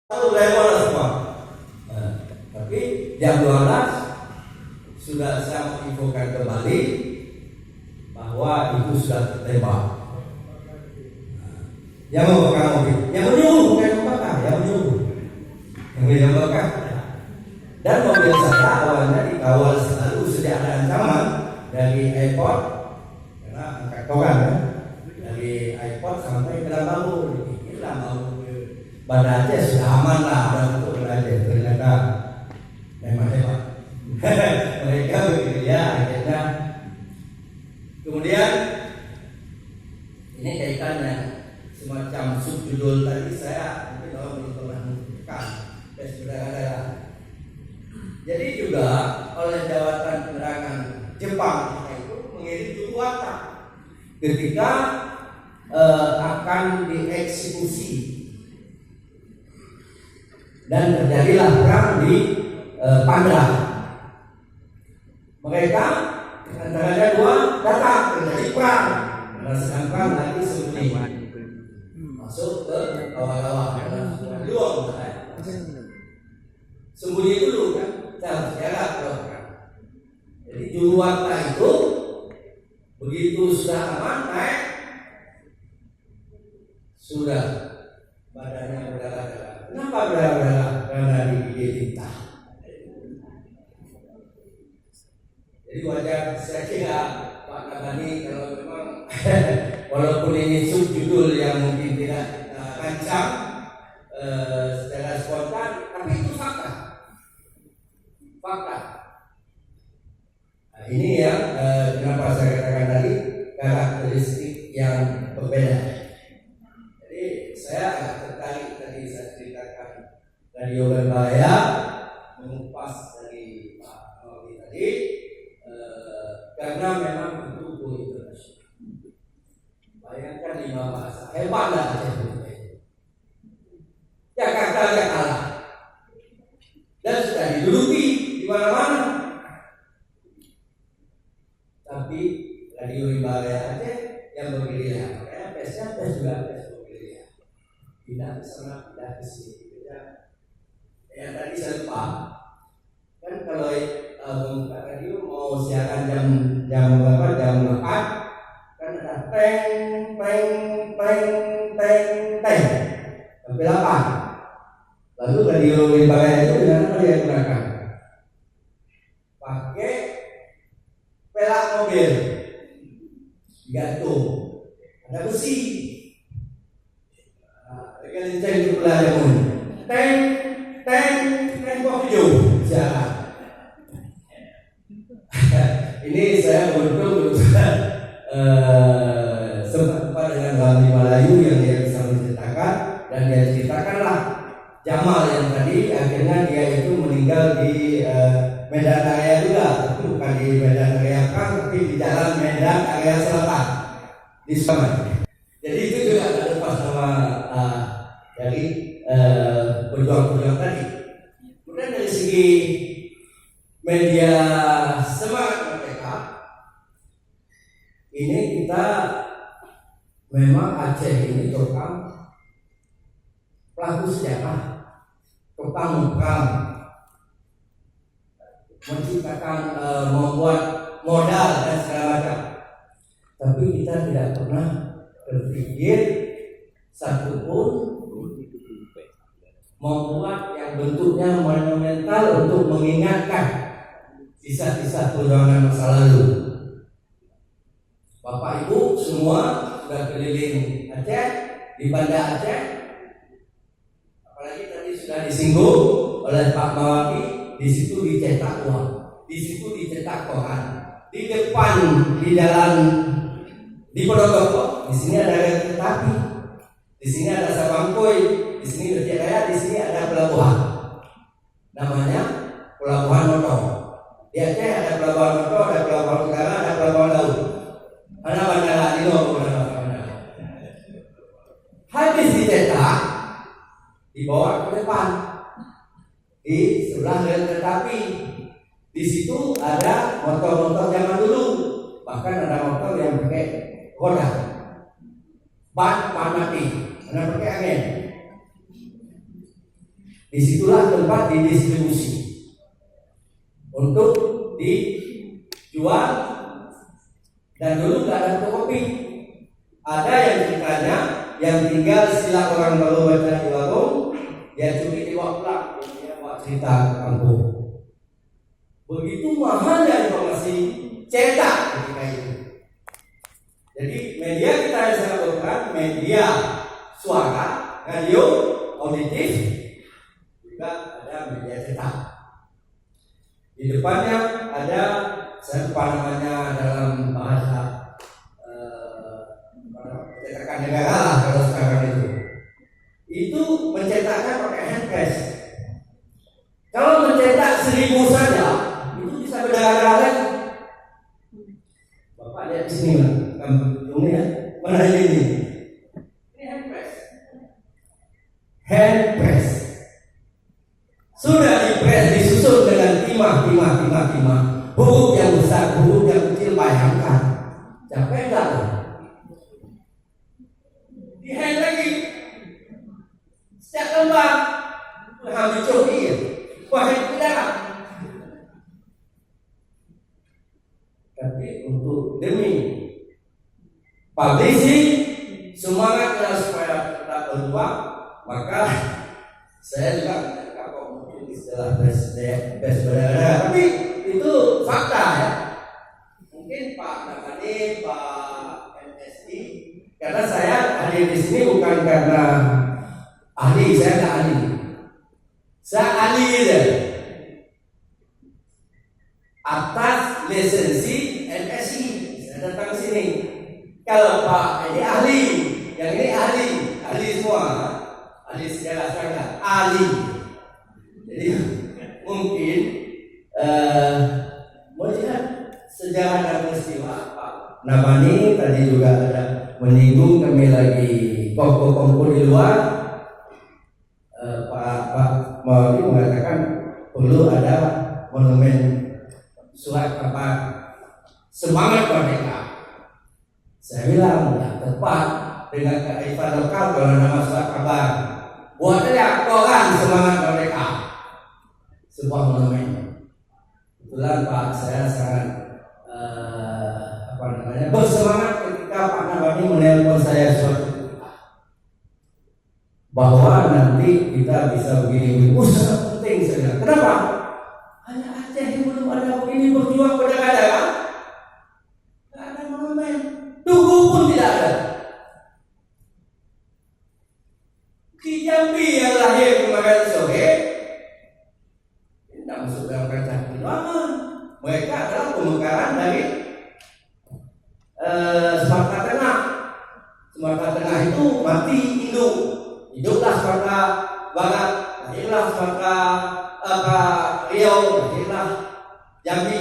Satu level semua. Nah, tapi jam 12 sudah saya menginfokan kembali bahwa itu sudah tertembak. Yang membakar mobil, yang menyuruh bukan membakar, yang menyuruh, yang membakar. Dan mobil saya awalnya dikawal selalu sejak ada ancaman dari airport, karena angkat toran ya, dari airport sampai ke Lambau. Dipikirlah mau ke Banda Aceh sudah aman lah, untuk Banda Aceh. Ternyata memang hebat. Mereka begitu ya, akhirnya. Kemudian ini kaitannya semacam subjudul tadi saya mungkin kalau belum pernah menunjukkan saudara-saudara. Jadi juga oleh Jabatan Penerangan Jepang itu mengirim juruwata ketika akan dieksekusi dan terjadilah perang di Pandra. Mereka antara dua datang terjadi perang, sedang perang lagi sembunyi masuk ke kawah-kawah luang, sembunyi dulu kan, jarak kan. Jadi juruwata itu begitu sudah aman naik, sudah badannya berdarah-darah. Kenapa berdarah-darah? Karena digigit tinta. Jadi wajar saya kira Pak Nabani kalau memang walaupun ini subjudul yang mungkin tidak rancang secara spontan, tapi itu fakta. Fakta. Nah, ini yang kenapa saya katakan tadi karakteristik yang berbeda. Jadi saya agak tertarik tadi saya ceritakan Radio Berbahaya mengupas dari Pak Mawi tadi. Karena memang itu go internasional. Bayangkan 5 bahasa, hebatlah Aceh itu. Jakarta aja kalah. Dan sudah diduduki di mana-mana. Tapi Radio Berbahaya Aceh yang bergerilya, makanya PES juga PES bergerilya. Tidak kesana, tidak kesini. Yang tadi saya lupa. Kan kalau buka radio mau siaran jam berapa, jam 4 kan ada teng sampai 8. Lalu radio Berbahaya itu dengan apa dia gunakan? Pakai pelak mobil digantung, ada besi, kenceng di sebelah jamun, teng kok hijau siaran. Ini saya beruntung sempat dengan Bang Melayu yang dia bisa menceritakan, dan dia ceritakanlah Jamal yang tadi akhirnya dia itu meninggal di Medan Area juga, tapi bukan di Medan Area Perang, tapi di jalan Medan Area Selatan di sana. Jadi itu juga ada lepas sama dari pejuang-pejuang tadi. Kemudian dari segi media semangat mereka, ini kita memang Aceh ini tukang pelaku sejarah, tukang perang, menciptakan membuat modal dan segala macam. Tapi kita tidak pernah berpikir satupun membuat yang bentuknya monumental untuk mengingatkan kisah-kisah perjuangan masa lalu. Bapak Ibu semua sudah keliling Aceh, di Banda Aceh, apalagi tadi sudah disinggung oleh Pak Mawaki, di situ dicetak uang, di situ dicetak koran, di depan di jalan di Ponorogo, di sini ada kereta api, di sini ada Sabangkoi, di sini Masjid Raya, di sini ada pelabuhan, namanya Pelabuhan Noto. Di Aceh ada pelabuhan Noto, ada pelabuhan utara, ada pelabuhan laut. Ada bandara Adino, habis dicetak, dibawa ke depan, di sebelah rel kereta api. Di situ ada motor-motor zaman dulu, bahkan ada motor yang pakai roda, ban mati, ada pakai angin. Disitulah tempat didistribusi untuk dijual. Dan dulu nggak ada fotokopi. Ada yang ceritanya yang tinggal sila orang baru baca di warung, dia curi dibawa pulang, dia bawa cerita kampung. Begitu mahalnya informasi cetak ketika itu. Jadi media kita yang sangat berperan, media suara, radio, auditif, juga ada media cetak. Di depannya ada, saya lupa namanya dalam bahasa pencetakan negara lah kalau sekarang itu. Itu mencetaknya pakai hand press. Kalau mencetak 1000 saja, itu bisa berdarah-darah lagi. Bapak lihat di sini lah, kamu ya, mana ini? Ini hand press. Hand press. Sudah dipres, disusun dengan timah. Huruf yang besar, huruf yang kecil, bayangkan. Capek enggak? Di hand lagi. Setiap lembar hampir cokir. Wah, tidak. Tapi untuk demi publishing, semangatnya supaya tetap berjuang, maka saya juga istilah best berdarah, tapi itu fakta ya. Mungkin Pak Nakani, Pak MSI, karena saya hadir di sini bukan karena ahli, saya nggak ahli. Saya ahli aja atas lisensi MSI. Saya datang ke sini. Kalau Pak ini ahli, yang ini ahli semua, ahli sejarah saya, ahli. Jadi mungkin melihat sejarah dan peristiwa Pak Nabani tadi juga ada menyinggung, kami lagi kongko di luar. Pak Mawali mengatakan perlu ada monumen surat apa semangat merdeka. Saya bilang ya, tepat dengan kearifan lokal kalau nama surat kabar. Buat aja koran semangat merdeka. Sebuah monumen. Kebetulan Pak, saya sangat bersemangat ketika Pak Nabani menelpon saya suatu ketika bahwa nanti kita bisa begini. Sangat penting saya. Kenapa? Hanya Aceh yang belum ada begini berjuang pada ada. Tidak ada monumen. Tugu pun tidak ada. Ki Jambi yang lahir kemarin sore tidak masuk dalam kancah perjuangan. Mereka adalah pemekaran dari Sumatera Tengah. Sumatera Tengah itu mati induk, hiduplah Sumatera Barat, lahirlah Sumatera Riau, lahirlah Jambi,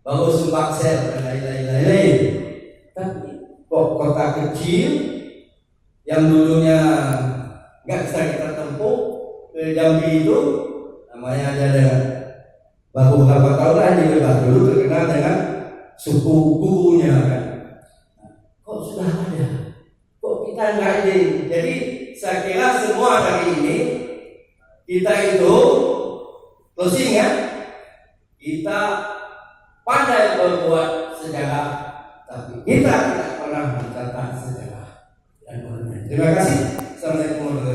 baru Sumbaksel dan lain-lain. Tapi kok kota kecil yang dulunya nggak bisa kita tempuh ke Jambi itu, namanya aja dengan baru beberapa tahun aja bebas, dulu terkenal dengan suku kubunya kan. Kok sudah ada, kok kita nggak ada. Jadi saya kira semua hari ini kita itu closing ya, kita pandai berbuat sejarah, tapi kita tidak pernah mencatat sejarah dan monumen. Terima kasih. Assalamualaikum warahmatullahi wabarakatuh.